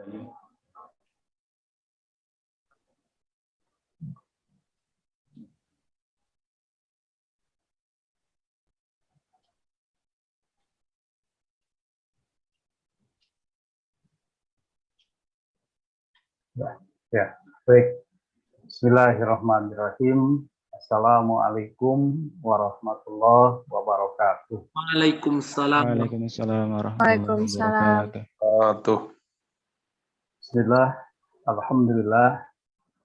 Ya, baik. Bismillahirrahmanirrahim. Assalamualaikum warahmatullahi wabarakatuh. Waalaikumsalam. Waalaikumsalam warahmatullahi wabarakatuh. Bismillah, alhamdulillah,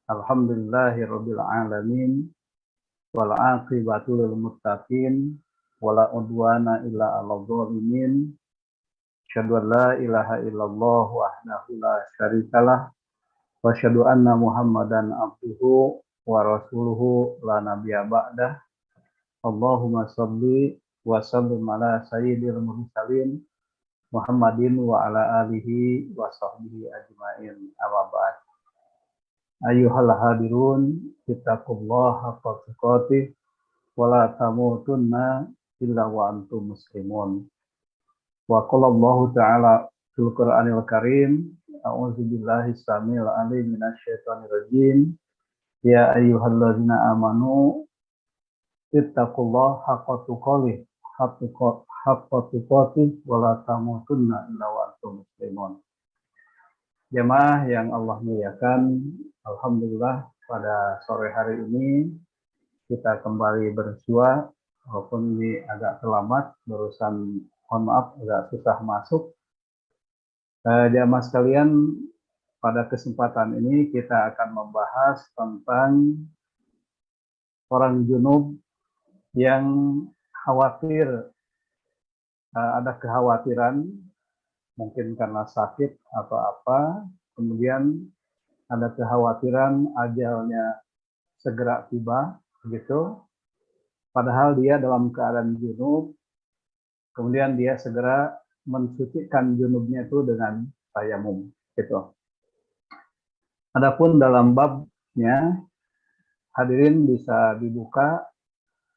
alhamdulillahirabbil alamin, wal aqibatu lil muttaqin, wala udwana illa 'alal zalimin. Asyhadu an la ilaha illallah wahdahu la syarikalah wa asyhadu anna Muhammadan abduhu wa rasuluhu la nabiyya ba'dah. Allahumma shalli wa sallim ala sayyidil mursalin Muhammadin wa ala alihi wa sahbihi ajma'in. Amma ba'd. Ayyuhal hadirun, ittaqullaha haqqa tuqatih wa la tamutunna illa wa antum muslimun. Wa qala Allahu ta'ala fil Qur'anil Karim, a'udzu billahi samil alim minasyaitonir rajim. Ya ayyuhalladzina amanu ittaqullaha haqqa tuqatih haqqa tuqatih wa la tamutunna illa wa antum muslimun. Jemaah yang Allah muliakan, alhamdulillah pada sore hari ini kita kembali bersua, walaupun ini agak terlambat, barusan mohon maaf agak susah masuk. Jemaah sekalian, pada kesempatan ini kita akan membahas tentang orang junub yang khawatir, ada kekhawatiran mungkin karena sakit atau apa, kemudian ada kekhawatiran ajalnya segera tiba, begitu. Padahal dia dalam keadaan junub, kemudian dia segera mensucikan junubnya itu dengan tayamum, gitu. Adapun dalam babnya, hadirin bisa dibuka,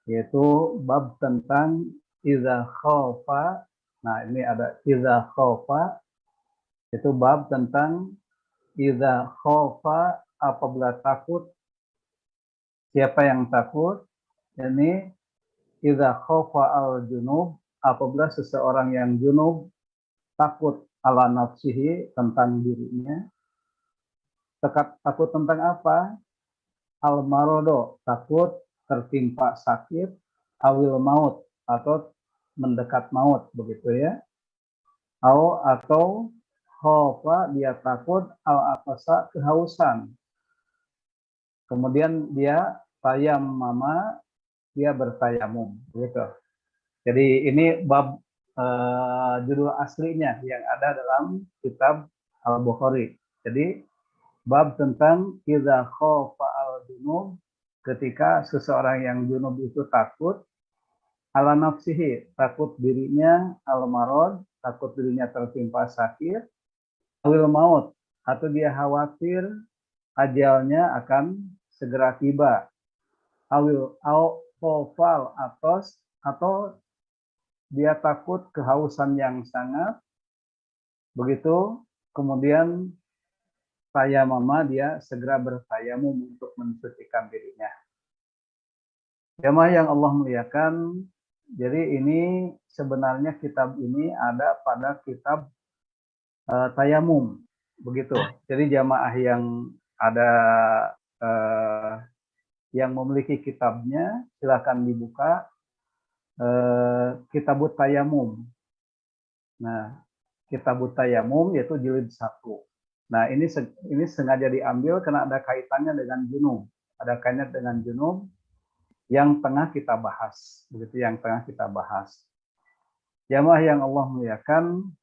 yaitu bab tentang idza khaufa. Nah, ini ada idza khaufa, itu bab tentang idza khaufa, apabila takut. Siapa yang takut? Ini idza khaufa al-junub, apabila seseorang yang junub takut ala nafsihi, tentang dirinya. Takut tentang apa? Al-marodo, takut tertimpa sakit, awil maut, atau mendekat maut, begitu ya. Atau khofa, dia takut al-atasa, kehausan. Kemudian dia tayammama, dia bertayamum, begitu. Jadi ini bab judul aslinya yang ada dalam kitab Al-Bukhari. Jadi bab tentang idza khofa al-junub, ketika seseorang yang junub itu takut ala nafsihi, takut dirinya, al-marad, takut dirinya tertimpa sakit, awil maut, atau dia khawatir ajalnya akan segera tiba, awil khofal atos, atau dia takut kehausan yang sangat, begitu. Kemudian tayamama, dia segera bertayamum untuk mensucikan dirinya. Jemaah yang Allah muliakan, jadi ini sebenarnya kitab ini ada pada kitab tayamum, begitu. Jadi jemaah yang ada yang memiliki kitabnya, silakan dibuka Kitabut Tayamum. Nah, Kitabut Tayamum yaitu jilid 1. Nah, ini sengaja diambil karena ada kaitannya dengan junub. Ada kaitannya dengan junub yang tengah kita bahas. Begitu, yang tengah kita bahas. Jamaah yang Allah muliakan,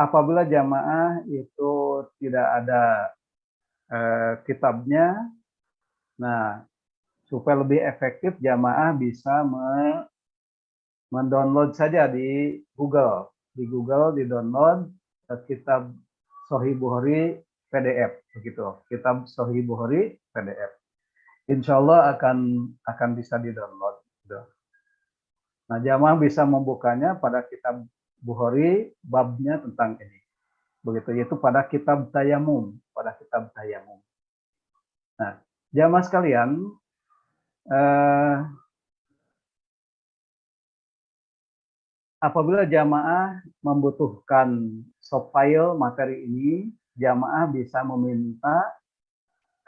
apabila jamaah itu tidak ada kitabnya, nah, supaya lebih efektif, jamaah bisa mendownload saja di Google. Di Google di-download kitab Sahih Bukhari PDF, begitu. Kitab Sahih Bukhari PDF. Insya Allah akan bisa di-download. Nah, jamaah bisa membukanya pada kitab Bukhari, babnya tentang ini. begitu, yaitu pada kitab tayamum, Nah, jamaah sekalian, apabila jamaah membutuhkan soft file materi ini, jamaah bisa meminta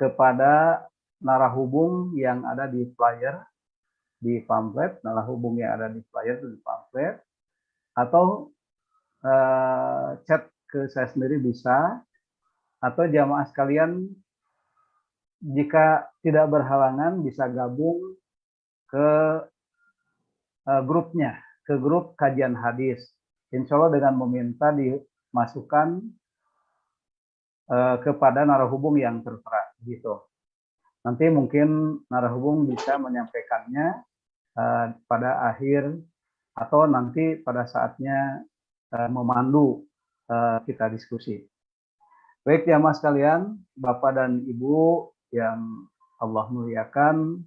kepada narahubung yang ada di flyer, di pamflet, narahubung yang ada di flyer itu di pamflet, atau chat ke saya sendiri bisa, atau jamaah sekalian jika tidak berhalangan bisa gabung ke grupnya, ke grup kajian hadis. Insya Allah dengan meminta dimasukkan kepada narahubung yang tertera gitu. Nanti mungkin narahubung bisa menyampaikannya pada akhir atau nanti pada saatnya memandu kita diskusi. Baik jamaah sekalian, Bapak dan Ibu yang Allah muliakan,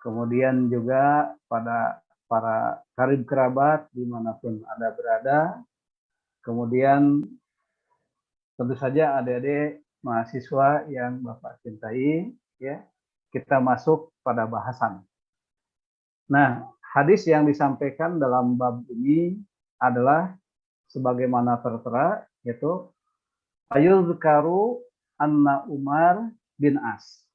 kemudian juga pada para karib kerabat dimanapun Anda berada, kemudian tentu saja adik-adik mahasiswa yang Bapak cintai, ya, kita masuk pada bahasan. Nah, hadis yang disampaikan dalam bab ini adalah sebagaimana tertera, yaitu fayuzkaru anna Umar bin As.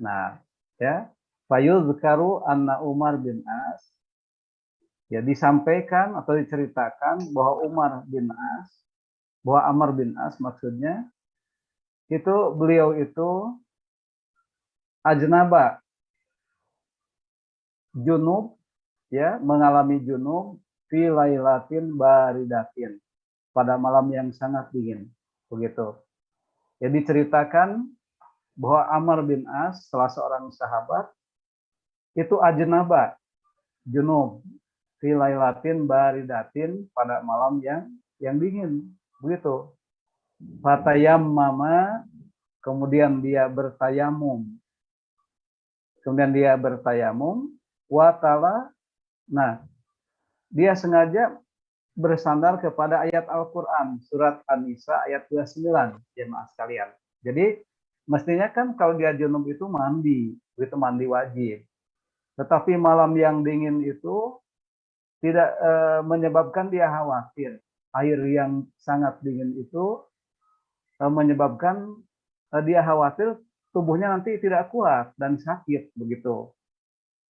Nah, ya, fayuzkaru anna Umar bin As, ya, disampaikan atau diceritakan bahwa Amr bin As maksudnya itu beliau itu ajnaba, junub, ya, mengalami junub fi lailatin baridatin, pada malam yang sangat dingin, begitu. Ya, diceritakan bahwa Amr bin As, salah seorang sahabat, itu ajnaba, junub fi lailatin baridatin, pada malam yang dingin, begitu. Fatayammama, kemudian dia bertayamum. Watala, nah, dia sengaja bersandar kepada ayat Al-Quran, surat An-Nisa ayat 29, jemaah sekalian. Jadi, mestinya kan kalau dia junub itu mandi, itu mandi wajib. Tetapi malam yang dingin itu tidak menyebabkan dia khawatir. Air yang sangat dingin itu menyebabkan dia khawatir tubuhnya nanti tidak kuat dan sakit, begitu.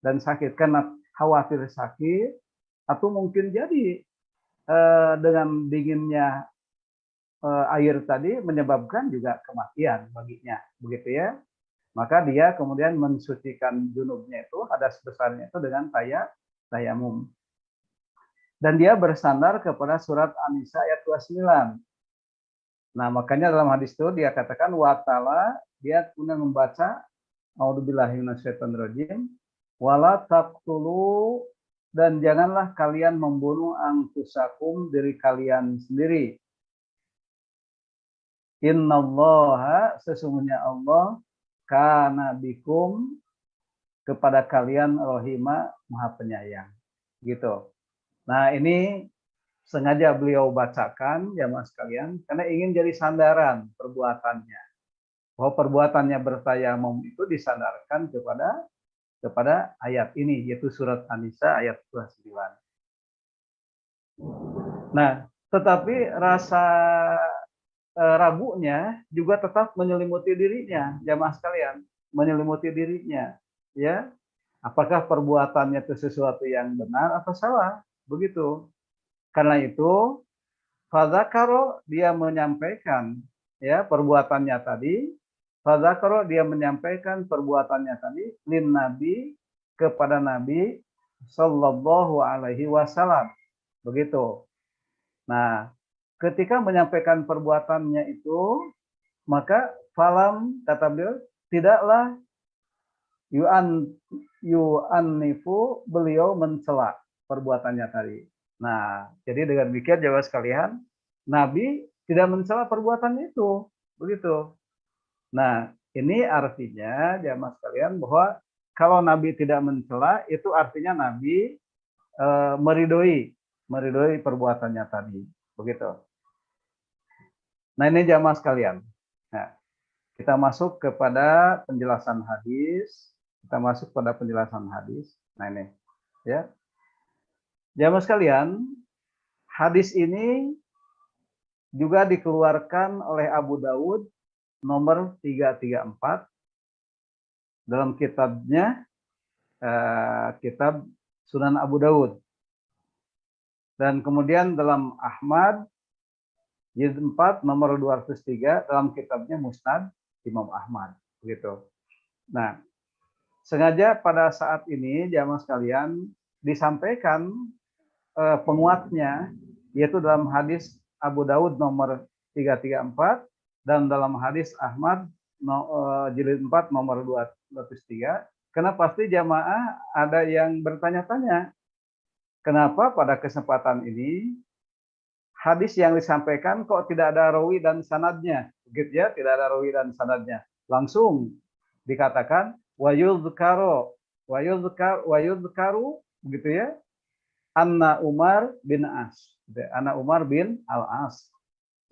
Dan sakit karena khawatir sakit, atau mungkin jadi dengan dinginnya air tadi menyebabkan juga kematian baginya, begitu ya. Maka dia kemudian mensucikan junubnya itu, hadas besarnya itu dengan tayamum. Dan dia bersandar kepada surat An-Nisa ayat 29. Nah, makanya dalam hadis itu dia katakan watala, dia kemudian membaca a'udzubillahi minasyaitonirrajim, wala taqtulu, dan janganlah kalian membunuh anfusakum, diri kalian sendiri. Innallaha, sesungguhnya Allah, kana bikum, kepada kalian rohima, maha penyayang. Gitu. Nah, ini sengaja beliau bacakan, jamaah sekalian, karena ingin jadi sandaran perbuatannya. Bahwa perbuatannya bertayamum itu disandarkan kepada ayat ini, yaitu surat An-Nisa ayat 29. Nah, tetapi rasa ragunya juga tetap menyelimuti dirinya, jamaah sekalian, menyelimuti dirinya, ya. Apakah perbuatannya itu sesuatu yang benar atau salah, begitu. Karena itu, fadzakaro, dia menyampaikan, ya, perbuatannya tadi. Fadzakaro, dia menyampaikan perbuatannya tadi lin Nabi, kepada Nabi sallallahu alaihi wasallam, begitu. Nah, ketika menyampaikan perbuatannya itu, maka falam, kata beliau, tidaklah yu'annifu, beliau mencela perbuatannya tadi. Nah, jadi dengan demikian jamaah sekalian, Nabi tidak mencela perbuatan itu, begitu. Nah, ini artinya jamaah sekalian bahwa kalau Nabi tidak mencela, itu artinya Nabi meridoi perbuatannya tadi, begitu. Nah, ini jamaah sekalian. Nah, kita masuk kepada penjelasan hadis. Kita masuk pada penjelasan hadis. Nah, ini ya. Jamaah sekalian, hadis ini juga dikeluarkan oleh Abu Dawud nomor 334 dalam kitabnya, kitab Sunan Abu Dawud. Dan kemudian dalam Ahmad jilid 4 nomor 203 dalam kitabnya Musnad Imam Ahmad, begitu. Nah, sengaja pada saat ini jamaah sekalian disampaikan penguatnya, yaitu dalam hadis Abu Dawud nomor 334 dan dalam hadis Ahmad jilid 4 nomor 203. Karena pasti jamaah ada yang bertanya-tanya, kenapa pada kesempatan ini hadis yang disampaikan kok tidak ada rawi dan sanadnya, begitu ya, tidak ada rawi dan sanadnya. Langsung dikatakan wa yuzkaru begitu ya, Anna Umar bin As. Anna Umar bin Al-As.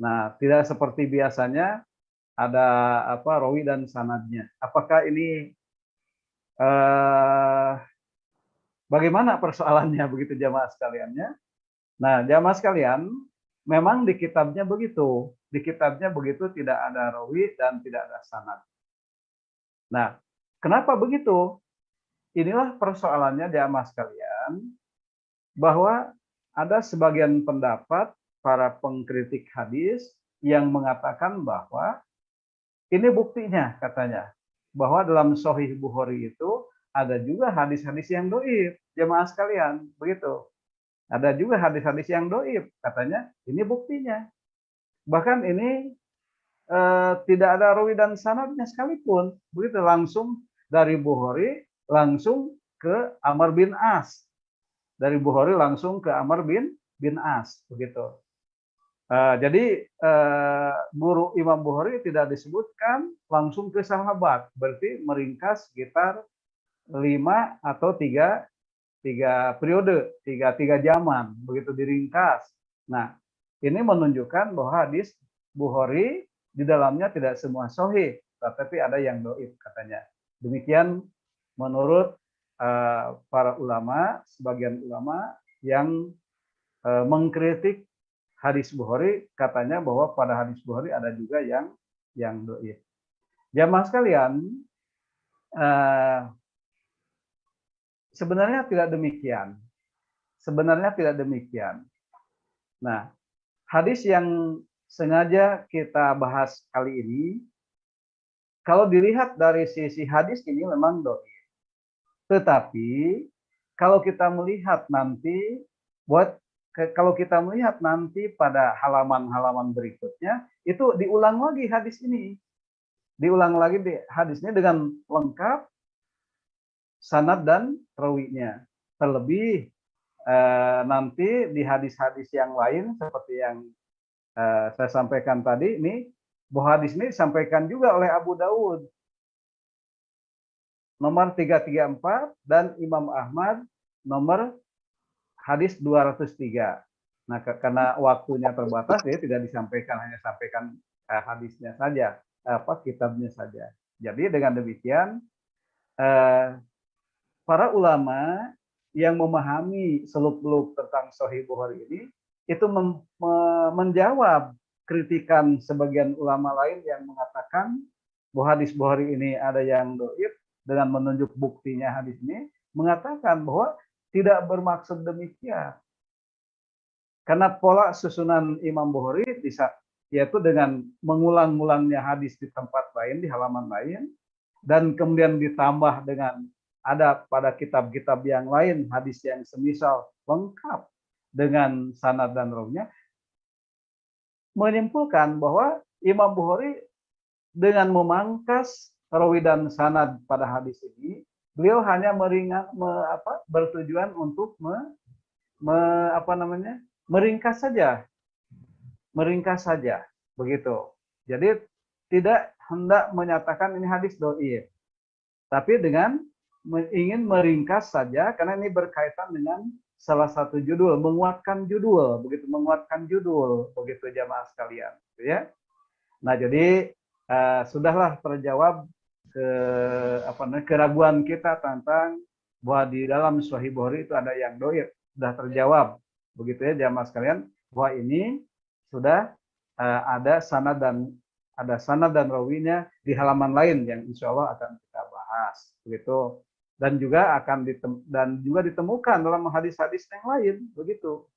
Nah, tidak seperti biasanya ada rawi dan sanadnya. Apakah ini bagaimana persoalannya begitu jamaah sekaliannya? Nah, jamaah sekalian, memang di kitabnya begitu. Di kitabnya begitu, tidak ada rawi dan tidak ada sanad. Nah, kenapa begitu? Inilah persoalannya jamaah sekalian, bahwa ada sebagian pendapat para pengkritik hadis yang mengatakan bahwa ini buktinya katanya, bahwa dalam Sahih Bukhari itu ada juga hadis-hadis yang dhaif, jemaah sekalian, begitu. Ada juga hadis-hadis yang dhaif, katanya ini buktinya. Bahkan ini tidak ada rawi dan sanadnya sekalipun, begitu, langsung dari Bukhari langsung ke Amr bin As. Dari Bukhari langsung ke Amr bin As, begitu. Jadi guru Imam Bukhari tidak disebutkan langsung ke sahabat, berarti meringkas sekitar 5 atau 3 periode, 3 zaman, begitu diringkas. Nah, ini menunjukkan bahwa hadis Bukhari di dalamnya tidak semua sahih, tetapi ada yang dhaif katanya. Demikian menurut para ulama, sebagian ulama yang mengkritik hadis Bukhari, katanya bahwa pada hadis Bukhari ada juga yang dhaif. Jamaah sekalian, sebenarnya tidak demikian. Sebenarnya tidak demikian. Nah, hadis yang sengaja kita bahas kali ini, kalau dilihat dari sisi hadis ini memang dhaif. Tetapi kalau kita melihat nanti pada halaman-halaman berikutnya, itu diulang lagi hadis ini. Diulang lagi hadis ini dengan lengkap sanad dan rawinya. Terlebih nanti di hadis-hadis yang lain seperti yang saya sampaikan tadi, ini bahwa hadis ini disampaikan juga oleh Abu Dawud nomor 334 dan Imam Ahmad nomor hadis 203. Nah, karena waktunya terbatas, dia tidak disampaikan, hanya sampaikan hadisnya saja, kitabnya saja. Jadi dengan demikian, para ulama yang memahami seluk-beluk tentang Sahih Bukhari ini, itu menjawab kritikan sebagian ulama lain yang mengatakan bahwa hadis Bukhari ini ada yang dhaif, dengan menunjuk buktinya hadis ini, mengatakan bahwa tidak bermaksud demikian. Karena pola susunan Imam Bukhari yaitu dengan mengulang-ulangnya hadis di tempat lain, di halaman lain, dan kemudian ditambah dengan ada pada kitab-kitab yang lain hadis yang semisal lengkap dengan sanad dan rawinya, menyimpulkan bahwa Imam Bukhari dengan memangkas rawi dan sanad pada hadis ini, beliau hanya bertujuan untuk meringkas saja, begitu. Jadi tidak hendak menyatakan ini hadis dhaif, tapi dengan ingin meringkas saja, karena ini berkaitan dengan salah satu judul, menguatkan judul, begitu jamaah sekalian, ya. Nah, jadi sudahlah terjawab keraguan kita tentang bahwa di dalam Sahih Bukhari itu ada yang doir, sudah terjawab. Begitu ya jamaah sekalian, bahwa ini sudah ada sanad dan rawinya di halaman lain yang insya Allah akan kita bahas. Begitu. Dan juga ditemukan dalam hadis-hadis yang lain, begitu.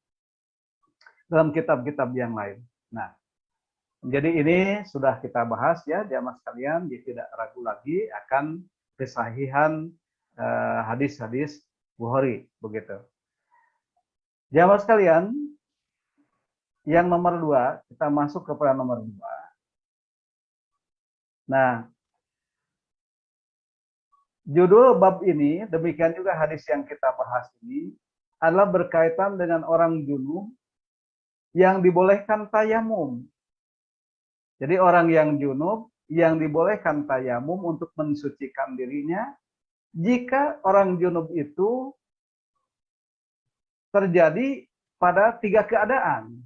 Dalam kitab-kitab yang lain. Nah, jadi ini sudah kita bahas ya jamaah sekalian, jadi tidak ragu lagi akan kesahihan hadis-hadis Bukhari, begitu. Jamaah sekalian, yang nomor 2, kita masuk kepada nomor 2. Nah, judul bab ini, demikian juga hadis yang kita bahas ini, adalah berkaitan dengan orang junub yang dibolehkan tayamum. Jadi orang yang junub yang dibolehkan tayamum untuk mensucikan dirinya, jika orang junub itu terjadi pada 3 keadaan.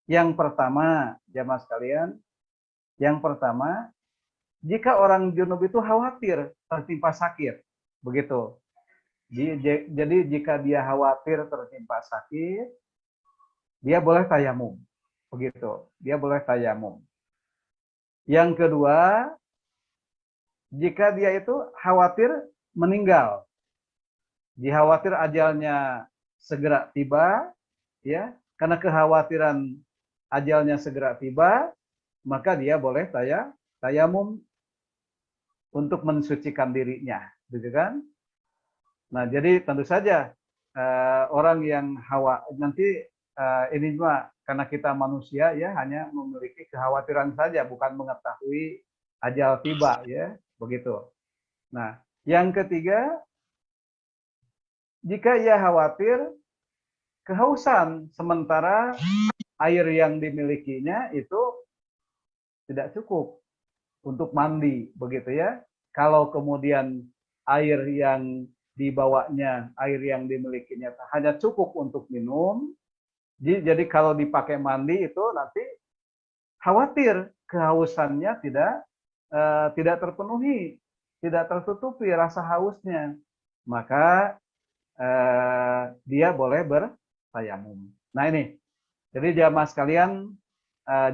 Yang pertama, jamaah sekalian, yang pertama, jika orang junub itu khawatir tertimpa sakit, begitu. Jadi jika dia khawatir tertimpa sakit, dia boleh tayamum, begitu. Dia boleh tayamum. Yang kedua, jika dia itu khawatir meninggal, dikhawatir ajalnya segera tiba, ya, karena kekhawatiran ajalnya segera tiba, maka dia boleh tayamum untuk mensucikan dirinya, gitu kan? Nah, jadi tentu saja orang yang nanti ini juga karena kita manusia ya hanya memiliki kekhawatiran saja, bukan mengetahui ajal tiba ya, begitu. Nah, yang ketiga, jika ia khawatir kehausan sementara air yang dimilikinya itu tidak cukup untuk mandi, begitu ya. Kalau kemudian air yang dibawanya, air yang dimilikinya hanya cukup untuk minum, jadi kalau dipakai mandi itu nanti khawatir kehausannya tidak terpenuhi, tidak tertutupi rasa hausnya, maka dia boleh bertayamum. Nah ini, jadi jamaah sekalian,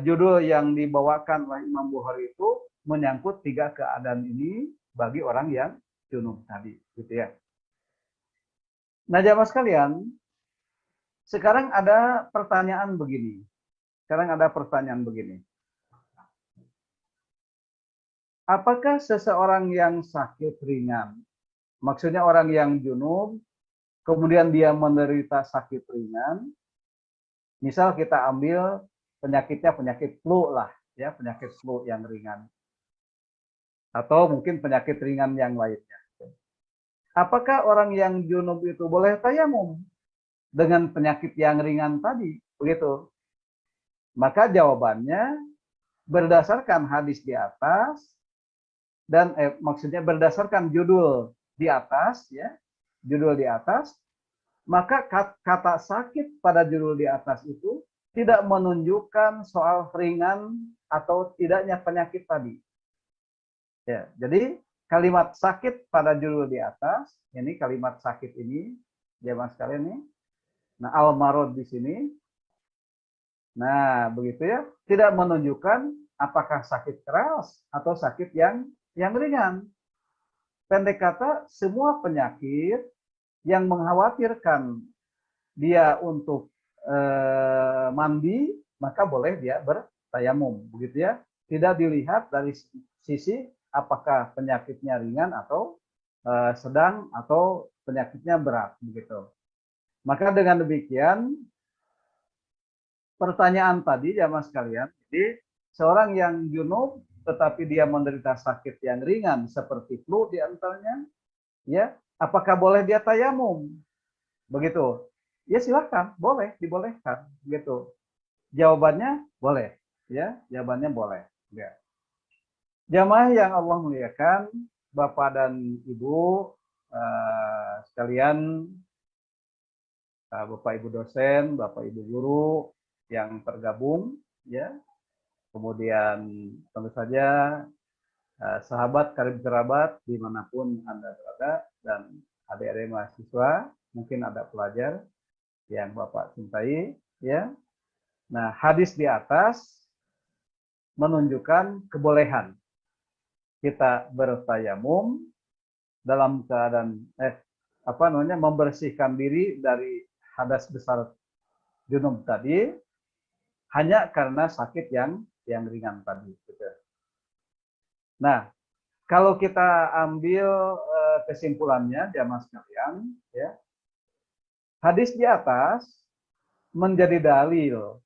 judul yang dibawakan oleh Imam Bukhari itu menyangkut 3 keadaan ini bagi orang yang junub tadi, gitu ya. Nah jamaah sekalian, sekarang ada pertanyaan begini. Apakah seseorang yang sakit ringan, maksudnya orang yang junub, kemudian dia menderita sakit ringan, misal kita ambil penyakitnya penyakit flu lah, ya penyakit flu yang ringan, atau mungkin penyakit ringan yang lainnya. Apakah orang yang junub itu boleh tayamum dengan penyakit yang ringan tadi? Begitu. Maka jawabannya berdasarkan hadis di atas dan maksudnya berdasarkan judul di atas, ya, judul di atas, maka kata sakit pada judul di atas itu tidak menunjukkan soal ringan atau tidaknya penyakit tadi. Ya, jadi kalimat sakit pada judul di atas, ini kalimat sakit ini, jemaah sekalian nih. Nah, al-marad di sini. Nah, begitu ya, tidak menunjukkan apakah sakit keras atau sakit yang ringan. Pendek kata, semua penyakit yang mengkhawatirkan dia untuk mandi, maka boleh dia bertayamum, begitu ya. Tidak dilihat dari sisi apakah penyakitnya ringan atau sedang atau penyakitnya berat, begitu. Maka dengan demikian, pertanyaan tadi jamaah sekalian, jadi seorang yang junub tetapi dia menderita sakit yang ringan seperti flu di antaranya, ya, apakah boleh dia tayamum? Begitu. Ya silakan, boleh, dibolehkan, gitu. Jawabannya boleh, ya, jawabannya boleh. Ya. Jamaah yang Allah muliakan, Bapak dan Ibu sekalian, Bapak Ibu dosen, Bapak Ibu guru yang tergabung, ya, kemudian tentu saja sahabat karib kerabat dimanapun Anda berada, dan adik-adik mahasiswa, mungkin ada pelajar yang Bapak cintai, ya. Nah, hadis di atas menunjukkan kebolehan kita bertayamum dalam keadaan membersihkan diri dari hadas besar junub tadi hanya karena sakit yang ringan tadi. Nah, kalau kita ambil kesimpulannya, jamaah sekalian, ya, hadis di atas menjadi dalil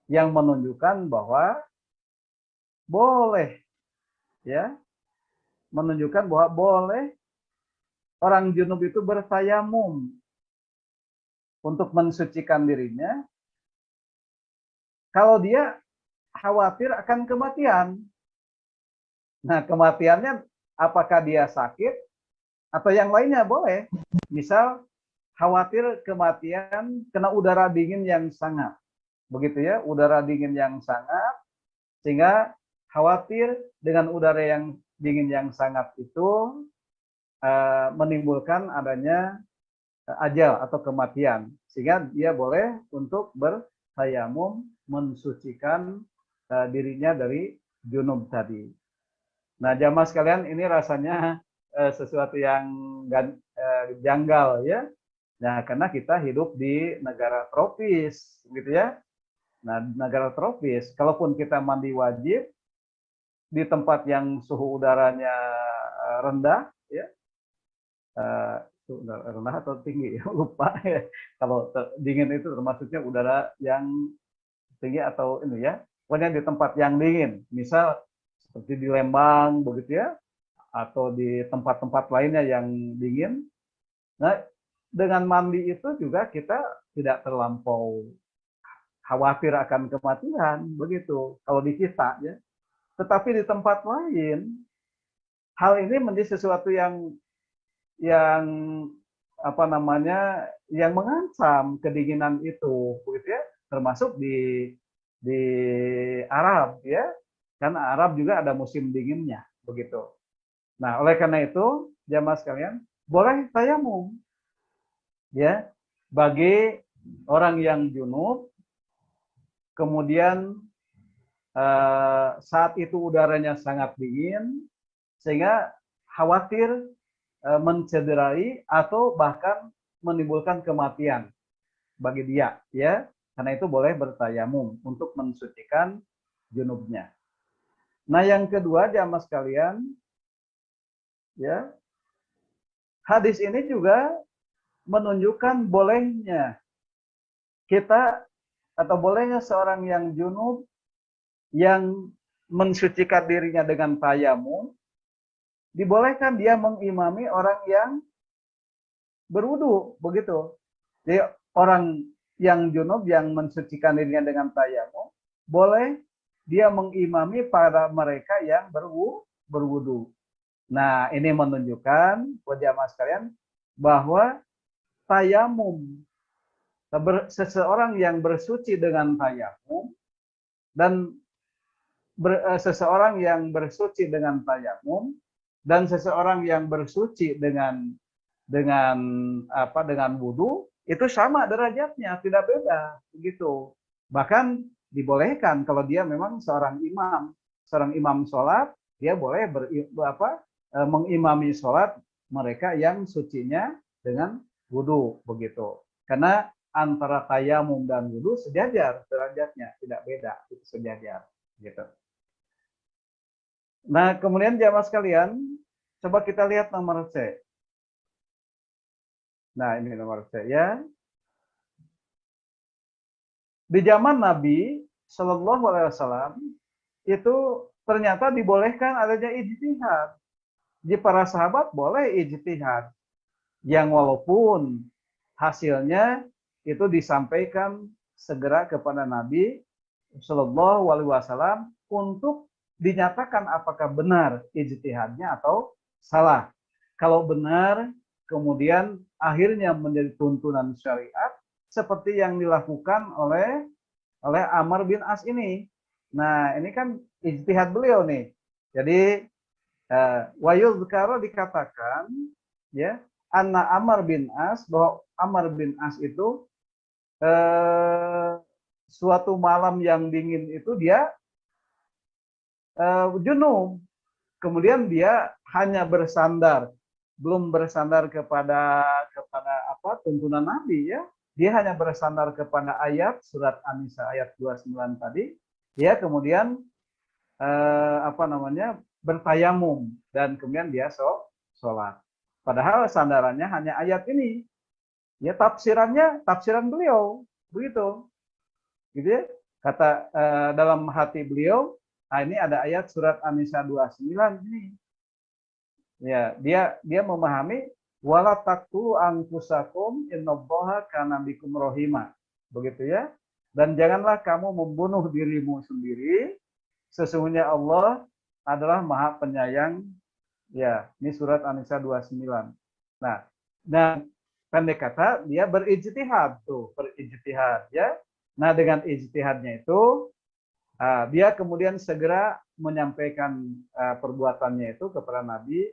yang menunjukkan bahwa boleh, ya, menunjukkan bahwa boleh orang junub itu bertayamum untuk mensucikan dirinya kalau dia khawatir akan kematian. Nah, kematiannya apakah dia sakit atau yang lainnya boleh. Misal khawatir kematian kena udara dingin yang sangat. Begitu ya, udara dingin yang sangat, sehingga khawatir dengan udara yang dingin yang sangat itu menimbulkan adanya ajal atau kematian, sehingga dia boleh untuk bertayamum mensucikan dirinya dari junub tadi. Nah, jamaah sekalian, ini rasanya sesuatu yang janggal, ya. Nah, karena kita hidup di negara tropis, gitu ya. Nah, negara tropis, kalaupun kita mandi wajib di tempat yang suhu udaranya rendah, ya, rendah atau tinggi, lupa ya. Kalau dingin itu termasuknya udara yang tinggi atau ini ya, pokoknya di tempat yang dingin, misal seperti di Lembang begitu ya, atau di tempat-tempat lainnya yang dingin. Nah, dengan mandi itu juga kita tidak terlampau khawatir akan kematian, begitu kalau di kita, ya. Tetapi di tempat lain, hal ini menjadi sesuatu yang yang mengancam kedinginan itu, begitu ya, termasuk di Arab, ya. Karena Arab juga ada musim dinginnya, begitu. Nah, oleh karena itu, jamaah sekalian, boleh tayamum, ya, bagi orang yang junub, kemudian saat itu udaranya sangat dingin, sehingga khawatir mencederai atau bahkan menimbulkan kematian bagi dia, ya. Karena itu boleh bertayamum untuk mensucikan junubnya. Nah, yang kedua, jamaah sekalian, ya, hadis ini juga menunjukkan bolehnya kita atau bolehnya seorang yang junub yang mensucikan dirinya dengan tayamum, dibolehkan dia mengimami orang yang berwudu, begitu. Jadi orang yang junub yang mensucikan dirinya dengan tayamum, boleh dia mengimami para mereka yang berwudu. Nah, ini menunjukkan jamaah sekalian bahwa tayamum, seseorang yang bersuci dengan tayamum dan seseorang yang bersuci dengan tayamum dan seseorang yang bersuci dengan wudu itu sama derajatnya, tidak beda, begitu. Bahkan dibolehkan kalau dia memang seorang imam sholat, dia boleh mengimami sholat mereka yang sucinya dengan wudu, begitu. Karena antara tayamum dan wudu sejajar derajatnya, tidak beda, itu sejajar, gitu. Nah, kemudian jamaah sekalian, coba kita lihat nomor C. Nah, ini nomor C, ya. Di zaman Nabi Shallallahu Alaihi Wasallam itu ternyata dibolehkan adanya ijtihad. Di para sahabat boleh ijtihad, yang walaupun hasilnya itu disampaikan segera kepada Nabi Shallallahu Alaihi Wasallam untuk dinyatakan apakah benar ijtihadnya atau salah. Kalau benar, kemudian akhirnya menjadi tuntunan syariat seperti yang dilakukan oleh Amr bin As ini. Nah, ini kan ijtihad beliau nih. Jadi wa yuzkaru dikatakan ya, anna Amr bin As, bahwa Amr bin As itu suatu malam yang dingin itu dia junub. Kemudian dia hanya bersandar, belum bersandar kepada apa tuntunan Nabi ya. Dia hanya bersandar kepada ayat surat An-Nisa ayat 29 tadi. Dia kemudian apa namanya bertayamum dan kemudian dia sholat. Padahal sandarannya hanya ayat ini. Ya tafsiran beliau begitu. Gitu ya. Kata dalam hati beliau, nah ini ada ayat surat An-Nisa 29 ini. Ya, dia memahami wala taqtulu anfusakum innallaha kana bikum rahima. Begitu ya. Dan janganlah kamu membunuh dirimu sendiri. Sesungguhnya Allah adalah Maha Penyayang. Ya, ini surat An-Nisa 29. Nah, dan pendek kata dia berijtihad tuh, berijtihad ya. Nah, dengan ijtihadnya itu dia kemudian segera menyampaikan perbuatannya itu kepada Nabi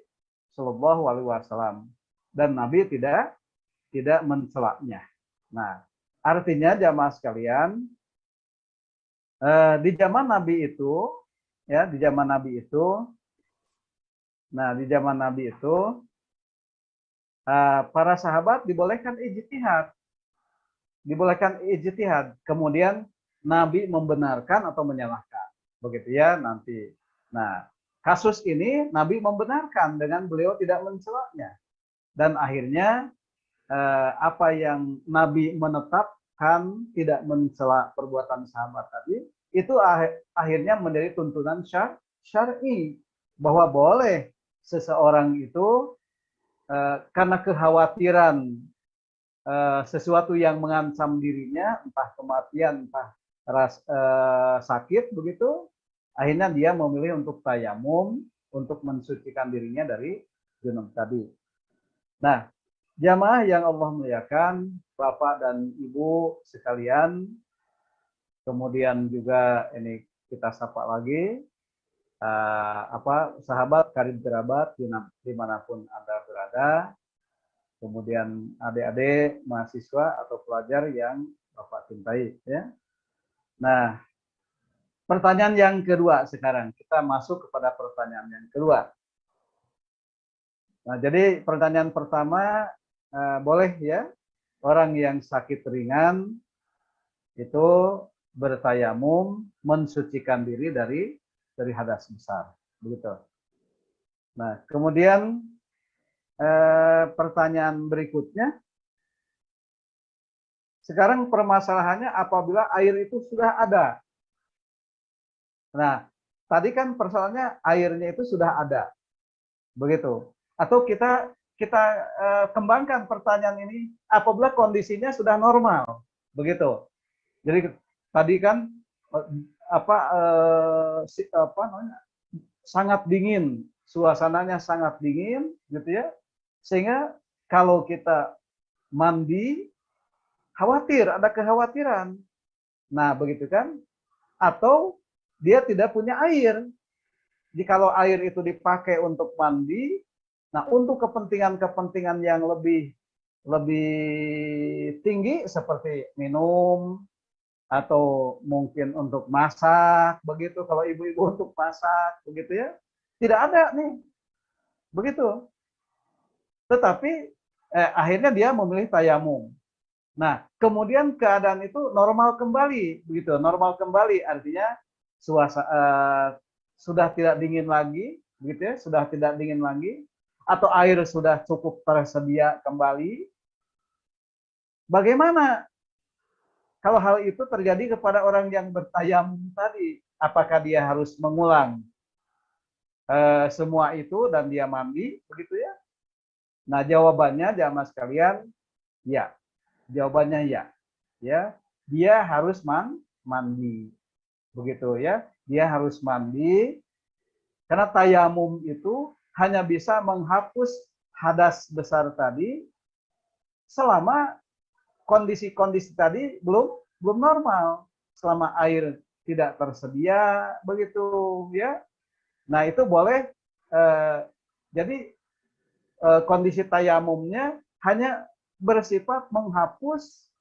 Shallallahu Alaihi Wasallam dan Nabi tidak mencelaknya. Nah, artinya jamaah sekalian, di zaman Nabi itu, ya di zaman Nabi itu, nah di zaman Nabi itu para sahabat dibolehkan ijtihad, kemudian Nabi membenarkan atau menyalahkan, begitu ya nanti. Nah, kasus ini Nabi membenarkan dengan beliau tidak mencelaknya. Dan akhirnya apa yang Nabi menetapkan tidak mencela perbuatan sahabat tadi, itu akhirnya menjadi tuntunan syar'i bahwa boleh seseorang itu karena kekhawatiran sesuatu yang mengancam dirinya, entah kematian, entah sakit begitu, akhirnya dia memilih untuk tayamum untuk mensucikan dirinya dari junub tadi. Nah, jamaah yang Allah muliakan, Bapak dan Ibu sekalian, kemudian juga ini kita sapa lagi sahabat karib kerabat dimanapun Anda berada, kemudian adik-adik mahasiswa atau pelajar yang Bapak cintai ya. Nah, pertanyaan yang kedua sekarang. Kita masuk kepada pertanyaan yang kedua. Nah, jadi pertanyaan pertama, boleh ya, orang yang sakit ringan itu bertayamum mensucikan diri dari hadas besar. Begitu. Nah, kemudian pertanyaan berikutnya, sekarang permasalahannya apabila air itu sudah ada. Nah, tadi kan persoalannya airnya itu sudah ada, begitu. Atau kita kembangkan pertanyaan ini apabila kondisinya sudah normal, begitu. Jadi tadi kan sangat dingin, suasananya sangat dingin, gitu ya, sehingga kalau kita mandi khawatir, ada kekhawatiran. Nah, begitu kan? Atau dia tidak punya air. Jikalau air itu dipakai untuk mandi, nah untuk kepentingan-kepentingan yang lebih tinggi seperti minum atau mungkin untuk masak, begitu. Kalau ibu-ibu untuk masak, begitu ya, tidak ada nih, begitu. Tetapi akhirnya dia memilih tayamum. Nah, kemudian keadaan itu normal kembali, begitu. Normal kembali artinya sudah tidak dingin lagi, begitu ya, sudah tidak dingin lagi, atau air sudah cukup tersedia kembali. Bagaimana kalau hal itu terjadi kepada orang yang bertayamum tadi? Apakah dia harus mengulang semua itu dan dia mandi, begitu ya? Nah, jawabannya jamaah sekalian, ya. Jawabannya ya. Ya, dia harus mandi. Begitu ya. Dia harus mandi karena tayamum itu hanya bisa menghapus hadas besar tadi selama kondisi-kondisi tadi belum normal. Selama air tidak tersedia begitu ya. Nah, itu boleh jadi kondisi tayamumnya hanya bersifat menghapus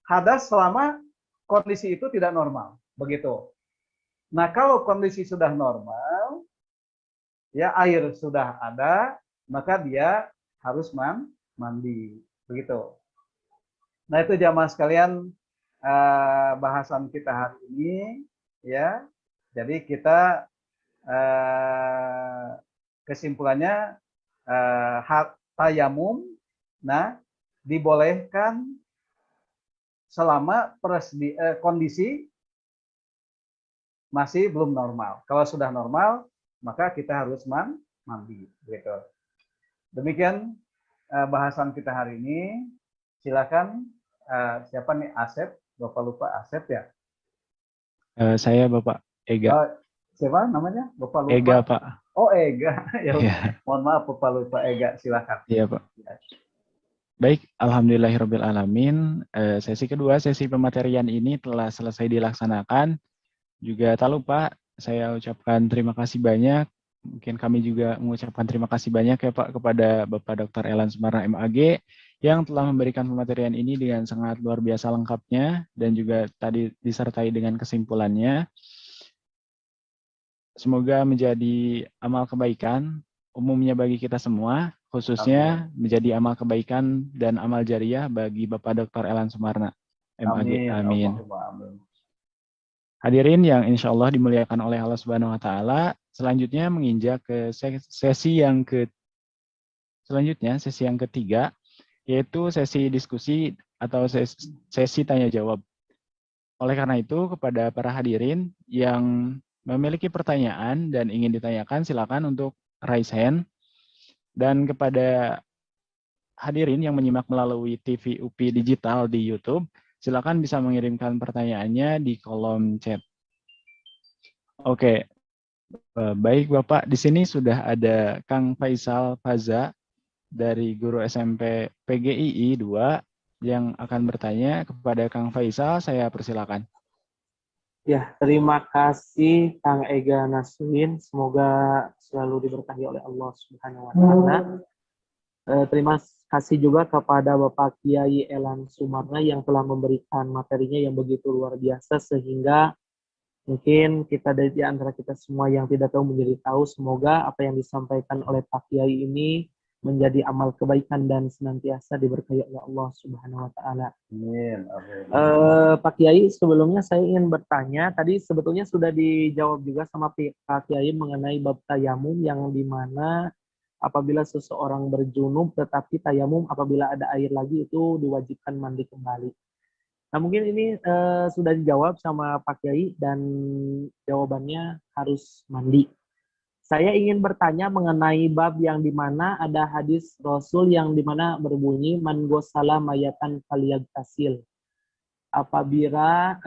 hadas selama kondisi itu tidak normal, begitu. Nah, kalau kondisi sudah normal, ya air sudah ada, maka dia harus mandi, begitu. Nah, itu jamaah sekalian bahasan kita hari ini, ya. Jadi kita kesimpulannya tayamum, nah dibolehkan selama kondisi masih belum normal. Kalau sudah normal, maka kita harus mandi. Gitu. Demikian bahasan kita hari ini. Silakan siapa nih Asep? Bapak lupa Asep ya? Saya Bapak Ega. Siapa namanya? Bapak lupa. Ega Pak. Oh Ega. Ya, yeah. Mohon maaf Bapak lupa Ega. Silakan. Iya Pak. Ya. Baik, alhamdulillahirobbilalamin. Sesi kedua, sesi pematerian ini telah selesai dilaksanakan. Juga tak lupa saya ucapkan terima kasih banyak. Mungkin kami juga mengucapkan terima kasih banyak ya Pak kepada Bapak Dr. Elan Sumarna MAG yang telah memberikan pematerian ini dengan sangat luar biasa lengkapnya dan juga tadi disertai dengan kesimpulannya. Semoga menjadi amal kebaikan umumnya bagi kita semua, khususnya menjadi amal kebaikan dan amal jariah bagi Bapak Dr. Elan Sumarna MAG. Amin. Hadirin yang insya Allah dimuliakan oleh Allah Subhanahu Wa Taala, selanjutnya menginjak ke sesi yang ketiga, yaitu sesi diskusi atau sesi tanya jawab. Oleh karena itu, kepada para hadirin yang memiliki pertanyaan dan ingin ditanyakan, silakan untuk raise hand. Dan kepada hadirin yang menyimak melalui TV UPI Digital di YouTube, silakan bisa mengirimkan pertanyaannya di kolom chat. Oke, baik Bapak. Di sini sudah ada Kang Faisal Faza dari guru SMP PGII 2 yang akan bertanya kepada Kang Faisal. Saya persilakan. Ya, terima kasih Kang Ega Naswin. Semoga selalu diberkahi oleh Allah Subhanahu Wa Taala. Terima kasih juga kepada Bapak Kiai Elan Sumarna yang telah memberikan materinya yang begitu luar biasa sehingga mungkin kita dari antara kita semua yang tidak tahu menjadi tahu. Semoga apa yang disampaikan oleh Pak Kiai ini menjadi amal kebaikan dan senantiasa diberkahi oleh Allah Subhanahu Wa Taala. Amin. Pak Kiai, sebelumnya saya ingin bertanya. Tadi sebetulnya sudah dijawab juga sama Pak Kiai mengenai bab tayamum yang dimana apabila seseorang berjunub tetapi tayamum apabila ada air lagi itu diwajibkan mandi kembali. Nah mungkin ini sudah dijawab sama Pak Kiai dan jawabannya harus mandi. Saya ingin bertanya mengenai bab yang dimana ada hadis Rasul yang dimana berbunyi man ghasala mayatan falyagtasil. Apabila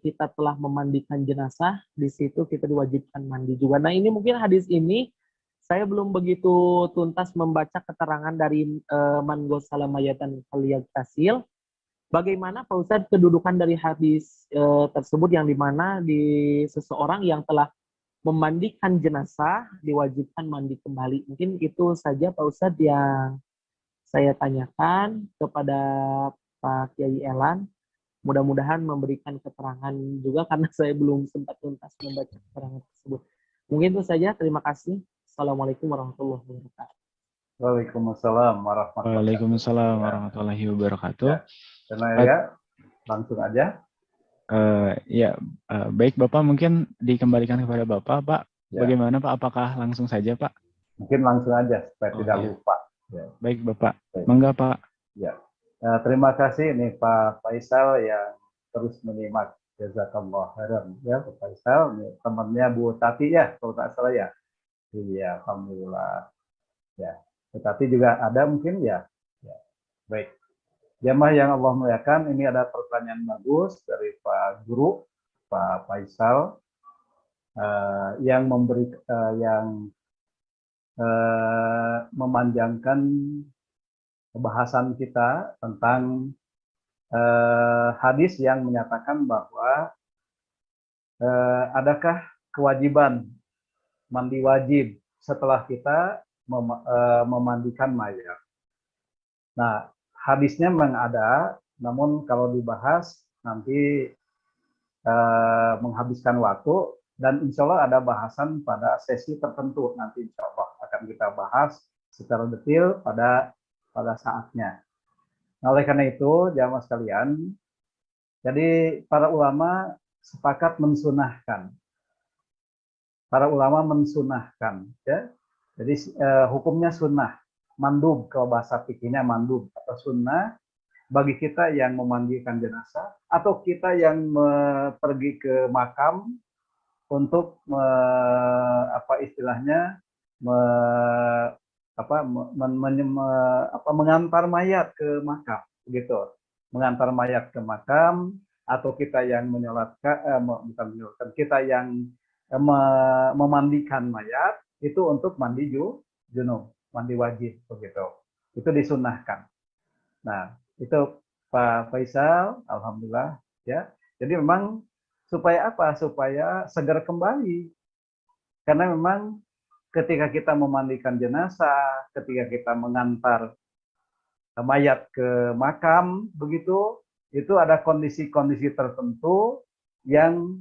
kita telah memandikan jenazah, di situ kita diwajibkan mandi juga. Nah ini mungkin hadis ini saya belum begitu tuntas membaca keterangan dari man ghasala mayatan falyagtasil. Bagaimana Pak Ustadz kedudukan dari hadis tersebut yang dimana di seseorang yang telah memandikan jenazah diwajibkan mandi kembali. Mungkin itu saja Pak Ustadz yang saya tanyakan kepada Pak Kiai Elan. Mudah-mudahan memberikan keterangan juga karena saya belum sempat tuntas membaca keterangan tersebut. Mungkin itu saja. Terima kasih. Assalamualaikum warahmatullahi wabarakatuh. Waalaikumsalam warahmatullahi wabarakatuh. Ya, langsung aja. Baik Bapak, mungkin dikembalikan kepada Bapak, Pak. Ya. Bagaimana Pak? Apakah langsung saja Pak? Mungkin langsung aja supaya tidak lupa. Ya. Baik Bapak. Mangga Pak. Ya. Terima kasih nih Pak Faisal yang terus menyimak. Jazakallah khairan ya Pak Faisal. Temannya Bu Tati ya, kalau tak salah ya. Iya, alhamdulillah. Ya. Tetapi juga ada mungkin ya. Baik. Jamaah yang Allah muliakan, ini ada pertanyaan bagus dari Pak Guru, Pak Faisal, yang memanjangkan pembahasan kita tentang hadis yang menyatakan bahwa adakah kewajiban mandi wajib setelah kita memandikan mayat? Nah, hadisnya memang ada, namun kalau dibahas nanti menghabiskan waktu, dan insya Allah ada bahasan pada sesi tertentu, nanti insya Allah akan kita bahas secara detail pada saatnya. Nah, oleh karena itu, jamaah sekalian, jadi para ulama sepakat mensunahkan. Para ulama mensunahkan, ya. Jadi hukumnya sunnah, mandub, kalau bahasa fikihnya mandub atau sunnah bagi kita yang memandikan jenazah atau kita yang pergi ke makam untuk apa istilahnya mengantar mayat ke makam, begitu. Mengantar mayat ke makam, atau kita yang bukan kita yang memandikan mayat itu untuk mandi junub, mandi wajib, begitu. Itu disunahkan. Nah, itu Pak Faisal, alhamdulillah, ya. Jadi memang supaya apa? Supaya segar kembali. Karena memang ketika kita memandikan jenazah, ketika kita mengantar mayat ke makam, begitu, itu ada kondisi-kondisi tertentu yang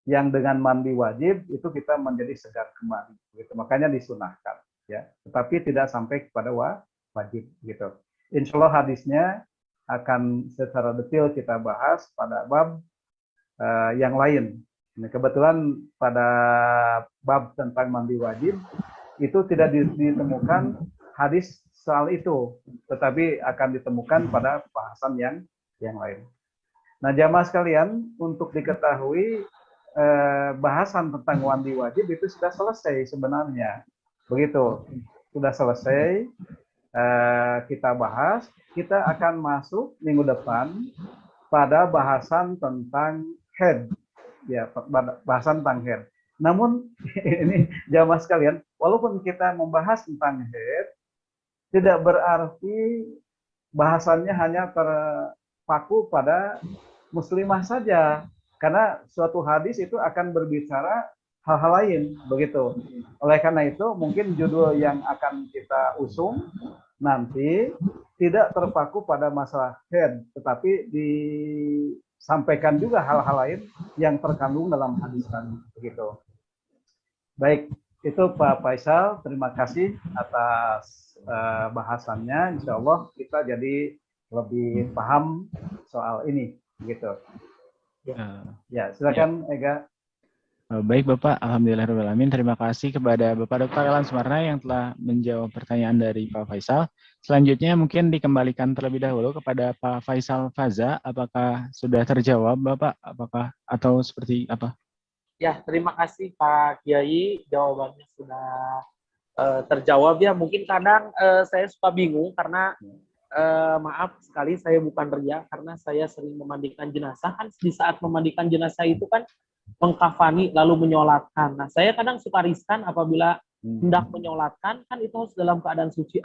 dengan mandi wajib itu kita menjadi segar kembali. Begitu. Makanya disunahkan, ya. Tetapi tidak sampai kepada wajib, gitu. Insya Allah hadisnya akan secara detail kita bahas pada bab yang lain. Nah, kebetulan pada bab tentang mandi wajib itu tidak ditemukan hadis soal itu, tetapi akan ditemukan pada bahasan yang lain. Nah, jamaah sekalian, untuk diketahui bahasan tentang mandi wajib itu sudah selesai sebenarnya, begitu, sudah selesai. Kita bahas, kita akan masuk minggu depan pada bahasan tentang haid, ya, bahasan tentang haid. Namun ini jamaah sekalian, walaupun kita membahas tentang haid, tidak berarti bahasannya hanya terpaku pada muslimah saja, karena suatu hadis itu akan berbicara hal-hal lain, begitu. Oleh karena itu, mungkin judul yang akan kita usung nanti tidak terpaku pada masalah haid, tetapi disampaikan juga hal-hal lain yang terkandung dalam hadis tadi, begitu. Baik, itu Pak Faisal, terima kasih atas bahasannya. Insya Allah kita jadi lebih paham soal ini, begitu. Ya, silakan Ega. Baik Bapak, alhamdulillahirrahmanirrahim. Terima kasih kepada Bapak Dr. Elan Sumarna yang telah menjawab pertanyaan dari Pak Faisal. Selanjutnya mungkin dikembalikan terlebih dahulu kepada Pak Faisal Faza. Apakah sudah terjawab Bapak? Apakah atau seperti apa? Ya, terima kasih Pak Kiai. Jawabannya sudah terjawab ya. Mungkin kadang saya suka bingung karena maaf sekali saya bukan ria, karena saya sering memandikan jenazah. Kan di saat memandikan jenazah itu kan mengkafani lalu menyolatkan. Nah, saya kadang suka riskan apabila hendak menyolatkan, kan itu harus dalam keadaan suci.